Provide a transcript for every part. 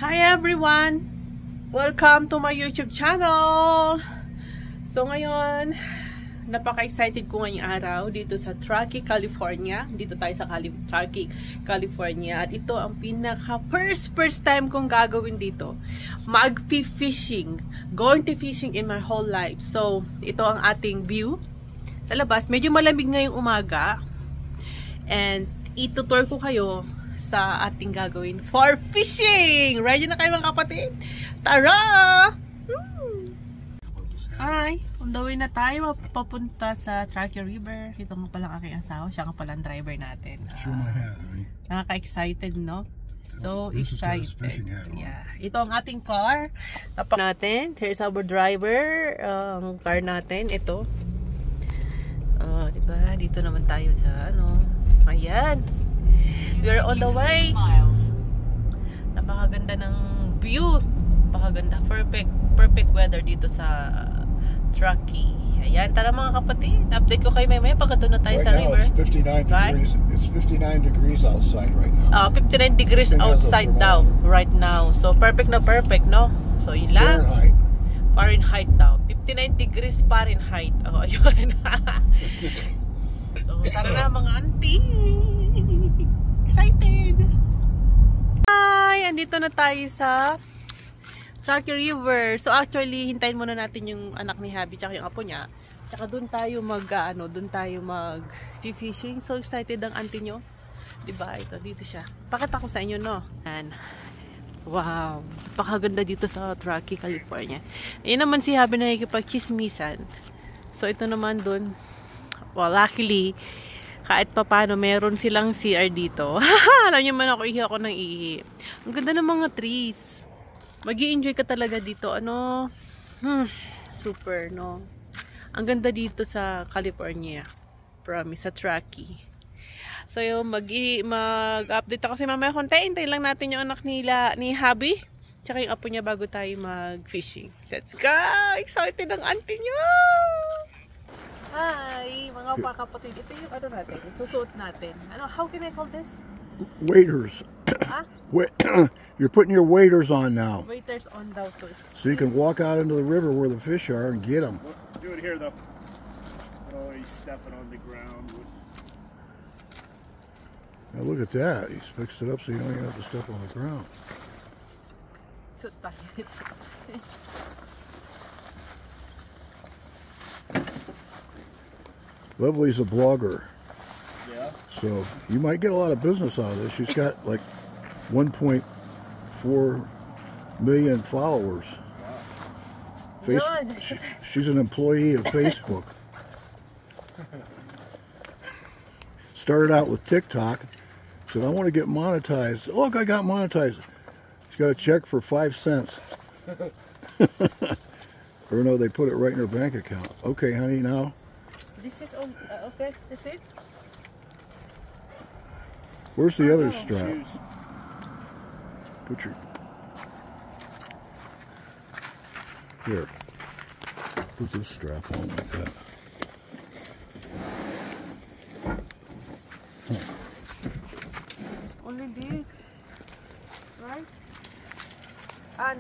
Hi everyone! Welcome to my YouTube channel! So ngayon, napaka-excited ko ngayong araw dito sa Truckee, California. Dito tayo sa Truckee, California. At ito ang first time kong gagawin dito. Mag-fishing. Going to fishing in my whole life. So, ito ang ating view. Sa labas, medyo malamig ngayong umaga. And, itutour ko kayo sa ating gagawin for fishing! Ready na kayo mga kapatid? Tara! Hi! On the way na tayo papunta sa Truckee River. Ito nga pala aking asawa. Siya nga pala ang driver natin. Show my hat, honey. Nakaka-excited, no? So excited. Yeah. Ito ang ating car. Tapak natin. Here's our driver. Ang car natin. Ito. Diba? Dito naman tayo sa ano. Ayan. We're on the way. Napakaganda ng view. Napakaganda. Perfect weather dito sa Truckee. Ayan, tara mga kapatid. Update ko kayo may pagkatuon na tayo sa river. It's 59 degrees. It's 59 degrees outside right now. 59 degrees outside daw right now. So perfect na perfect, no? So yun lang. Fahrenheit daw. 59 degrees Fahrenheit. Oh, ayun. So tara na mga auntie. Excited. Hi, andito na tayo sa Truckee River. So actually, hintayin muna natin yung anak ni Habi tsaka yung apo niya. Tsaka doon tayo mag-fishing. So excited ang auntie nyo. Diba? Ito, dito siya. Pakita ko sa inyo, no? And, wow. Napakaganda dito sa Truckee, California. Ayun naman si Habi na nakikipag-chismisan. So ito naman doon. Well, luckily, kahit papano, meron silang CR dito. Alam nyo man ako, ihi ako ng ihi. Ang ganda ng mga trees. Mag-i-enjoy ka talaga dito. Ano? Super, no? Ang ganda dito sa California. Promise, sa Truckee. So, yung mag-update ako sa mamaya konti. Hintayin lang natin yung anak ni Habi. Tsaka yung apo niya bago tayo mag-fishing. Let's go! Excited ang auntie niyo! Hi! Mga kapatid. Ito yung ano natin. Susuot natin. Ano, how can I call this? Waders. Huh? You're putting your waders on now. Waders on daw. So you can walk out into the river where the fish are and get them. Do it here though. Always stepping on the ground with. Now look at that. He's fixed it up so you don't even have to step on the ground. So tight. Levelly's a blogger. Yeah. So you might get a lot of business out of this. She's got like 1.4 million followers. Wow. She's an employee of Facebook. Started out with TikTok. Said, I want to get monetized. Look, I got monetized. She got a check for 5 cents. Or no, they put it right in her bank account. Okay, honey, now. This is okay. That's it. Where's the other strap? Shoes. Put your... Here. Put this strap on like that. Only this, right?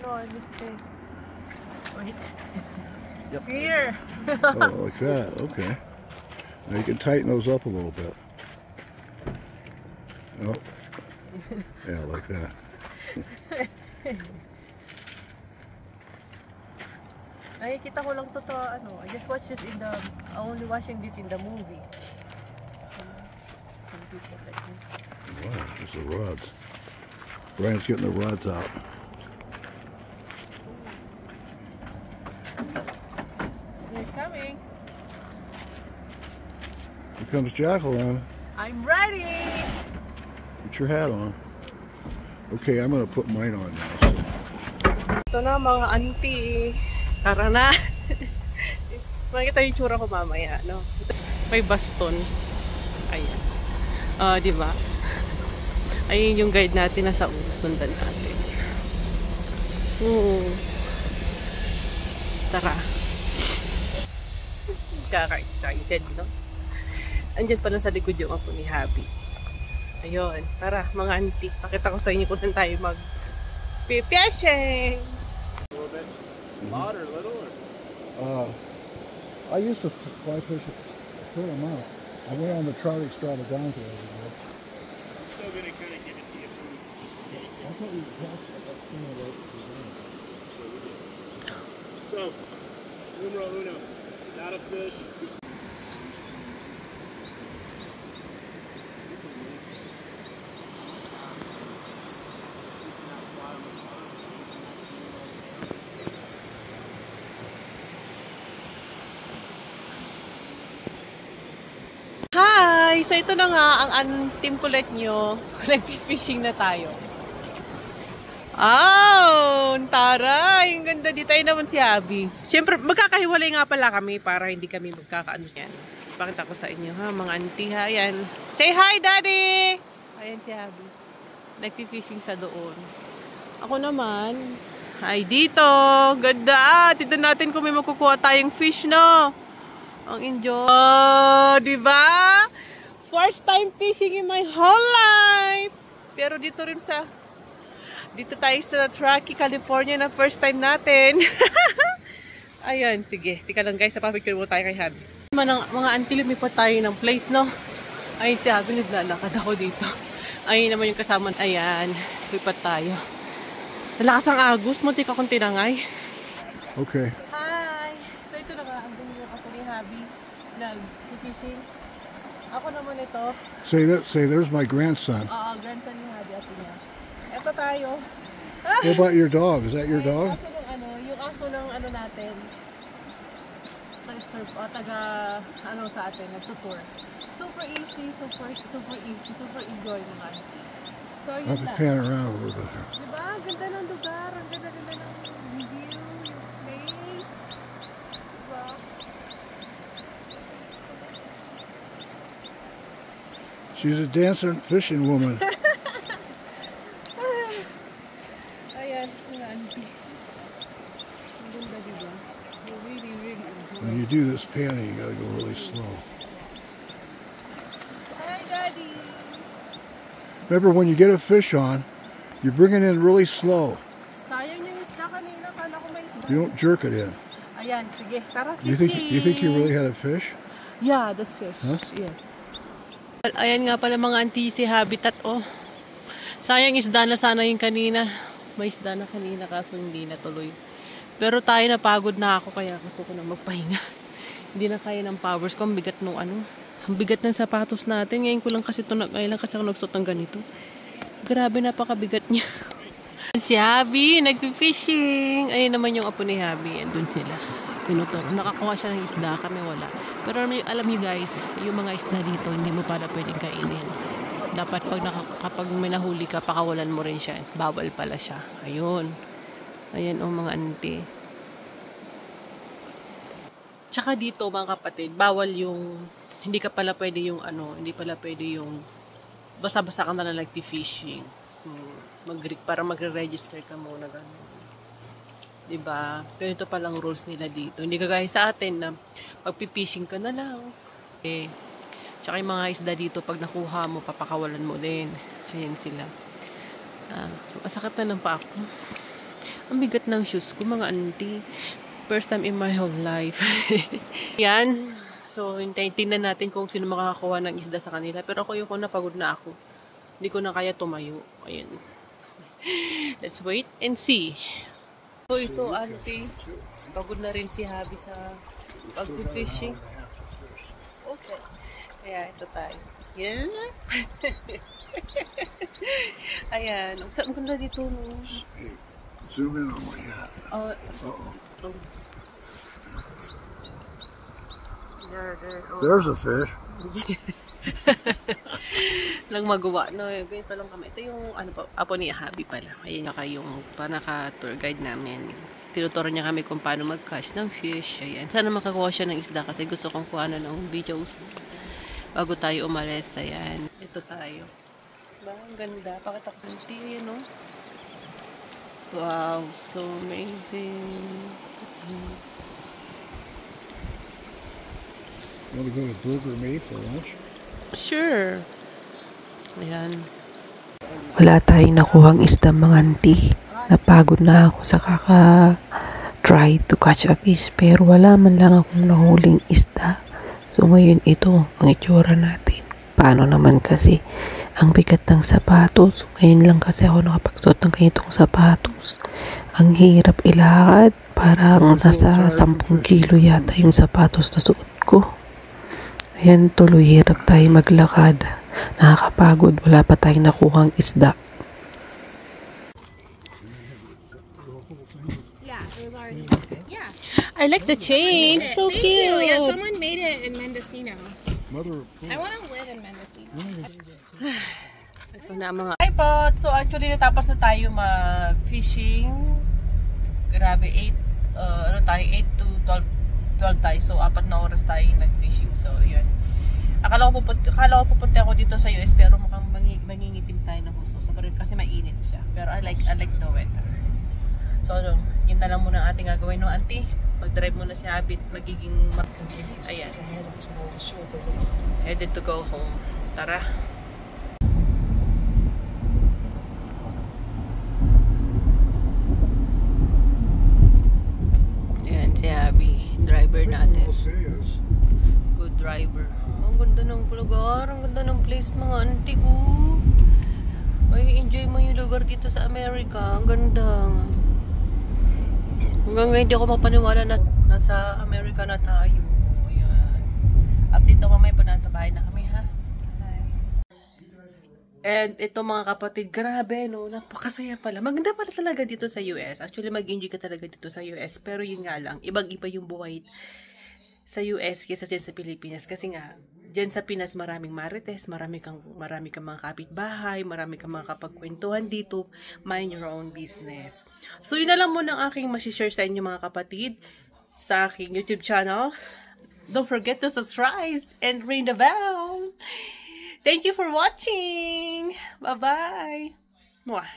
No, I mistake. Wait. Yep. Here. Oh, like that. Okay. Now you can tighten those up a little bit. Oh. Yeah, like that. Nakikita ko lang to ano. I just watched this only watching this in the movie. Wow, there's the rods. Brian's getting the rods out. They're coming. Here comes Jacqueline. I'm ready. Put your hat on. Okay, I'm going to put mine on now. So. Ito na mga auntie. Tara na. Makikita yung tsura ko mamaya, no? May baston. Ayan. Di ba? Ayun yung guide natin na sa sundan natin. Tara. Kaka-excited, no? Andyan pala sa likod yung apo ni Habi. Ayun. Tara, mga auntie. Pakita ko sa inyo kung saan tayo Nagpi-fishing! A little bit. Lot or little? Or? I used to fly fish a fair amount. I went on the trout extravaganza over there. I'm still gonna kind of give it to you for just the I basics. thought you catch it. So, numero uno, not a fish. Hi! So ito na nga ang team kulit nyo. Nag-fishing na tayo. Oh! Taray! Ang ganda. Di tayo naman si Abby. Siyempre, magkakahiwalay nga pala kami para hindi kami magkakaano yan. Pakita ko sa inyo ha, mga auntie ha. Ayan. Say hi, Daddy! Ayan si Abby. Nag-fishing siya doon. Ako naman, ay dito. Ganda! Dito natin kung may makukuha tayong fish, no? Ang enjoy. Oh, diba? First time fishing in my whole life. Pero dito rin dito tayo sa Truckee, California na first time natin. Ayan, sige. Tika lang guys, napapicture mo tayo kay Habi. Mga auntie, lumipat tayo ng place, no? Ayun si Habi, naglalakad ako dito. Ayun naman yung kasama. Ayan, lipat tayo. Nalakas ang agos, muntik akong tinangay. Okay. Hi! So ito na nga, ang ganyan ako ni Habi. Nag-fishing. Ako naman ito. Say there's my grandson. Oo, grandson ni Habi at niya. Ito tayo. What about your dog? Is that your dog? Yung aso ng ano natin. Taga-surf, sa atin, nagtutour. Super easy, super enjoy naman. So, I yun have to lang. pan around a little bit. Diba? Ang ganda ng lugar. Ang ganda ng view, yung place. Diba? She's a dancing fishing woman. Ayan, yung auntie. Ang ganda diba? You really enjoy. When you do this panning, you gotta go really slow. Hi, Daddy! Remember, when you get a fish on, you bring it in really slow. Sayang yung isda kanina. Kala ko may isda. You don't jerk it in. Ayan, sige. Tara, You fishing! think you really had a fish? Yeah, that's fish. Huh? Yes. Ayan nga pala mga auntie, si Habitat, oh. Sayang isda na sana yung kanina. May isda na kanina kaso hindi natuloy. Pero tayo napagod na ako kaya gusto ko na magpahinga. Hindi na kaya ng powers ko. Ang bigat nung ano. Ang bigat ng sapatos natin. Ngayon ko lang kasi ngayon lang kasi ako nagsuot ng ganito. Grabe, napakabigat niya. Si Habi, nag-fishing. Ayun naman yung apo ni Habi. Andun sila. Tinuturo. Nakakuha siya ng isda. Kami wala. Pero alam niyo guys, yung mga isda dito, hindi mo pala pwedeng kainin. Dapat kapag may nahuli ka, pakawalan mo rin siya. Bawal pala siya. Ayun. Ayan o mga auntie. Tsaka dito mga kapatid, bawal yung, hindi pala pwede yung basta-basta ka na lang nag-fishing. Para magre-register ka muna gano'n. Diba? Ganito palang rules nila dito. Hindi kagaya sa atin na pag-fishing ka na lang. Tsaka yung mga isda dito, pag nakuha mo, papakawalan mo din. Ayan sila. So, asakit na ng pa ako. Ang bigat ng shoes ko, mga auntie. First time in my whole life. Yan. So, tingnan natin kung sino makakakuha ng isda sa kanila. Pero ako yung napagod na ako. Hindi ko na kaya tumayo. Ayan. Let's wait and see. So, ito, auntie. Pagod na rin si Habi sa pag-fishing. Okay. Kaya, ito tayo. Yan. Ayan. Ang ganda dito, no? Zoom in on my hat. There's a fish. Lang magawa, no? Ganito lang kami. Ito yung, apo ni Habi pala. Ayan yung naka-tour guide namin. Tinuturo niya kami kung paano mag-catch ng fish. Ayan. Sana makakuha siya ng isda kasi gusto kong kuha na ng videos bago tayo umalis. Ayan. Ito tayo. Diba? Ang ganda. Pakita ko sa TV, no? Wow, so amazing. Want to go to Burger Me for lunch? Sure. Ayan. Wala tayong nakuhang isda mga auntie. Napagod na ako sa try to catch a fish pero wala man lang akong nahuling isda. So ngayon ito ang itsura natin. Paano naman kasi ang bigat ng sapatos. Ngayon lang kasi ako nakapagsuot ng ganitong sapatos. Ang hirap ilakad. Parang nasa 10 kilo yata yung sapatos na suot ko. Ayan, tuloy hirap tayo maglakad. Nakakapagod. Wala pa tayong nakuhang isda. I like the chain. So cute. Yeah, someone made it in Mendocino. Mother, I want to live in Mendocino. Ito na mga iPod. So actually natapos na tayo mag-fishing. Grabe 8 to 12 tayo. So 4 na oras tayo nag-fishing. So yun. Akala ko pupunta ako dito sa US pero mukhang mangingitim tayo ng gusto. So kasi mainit siya. Pero I like the weather. So yun na lang muna ang ating gagawin, no auntie? Mag-drive muna si Habit, magiging ayan. Headed to go home. Tara. Ayan si Abby, driver natin. Good driver. Ang ganda ng lugar, ang ganda ng place mga auntie ko. Ay, enjoy mo yung lugar dito sa Amerika. Ang ganda. Hanggang ngayon hindi ako mapaniwala na nasa Amerika na tayo. Ayan. Update ako mamaya pa nasa bahay na kami, ha? Hi. And ito mga kapatid, grabe, no? Napakasaya pala. Maganda pala talaga dito sa US. Actually, mag-enjoy ka talaga dito sa US. Pero yun nga lang, ibang-iba yung buhay sa US kaysa dyan sa Pilipinas. Kasi nga, dyan sa Pinas maraming marites, marami kang mga kapitbahay, marami kang mga kapagkwentuhan dito. Mind your own business. So yun na lang muna ang aking masishare sa inyo mga kapatid sa aking YouTube channel. Don't forget to subscribe and ring the bell. Thank you for watching. Bye-bye. Mwah.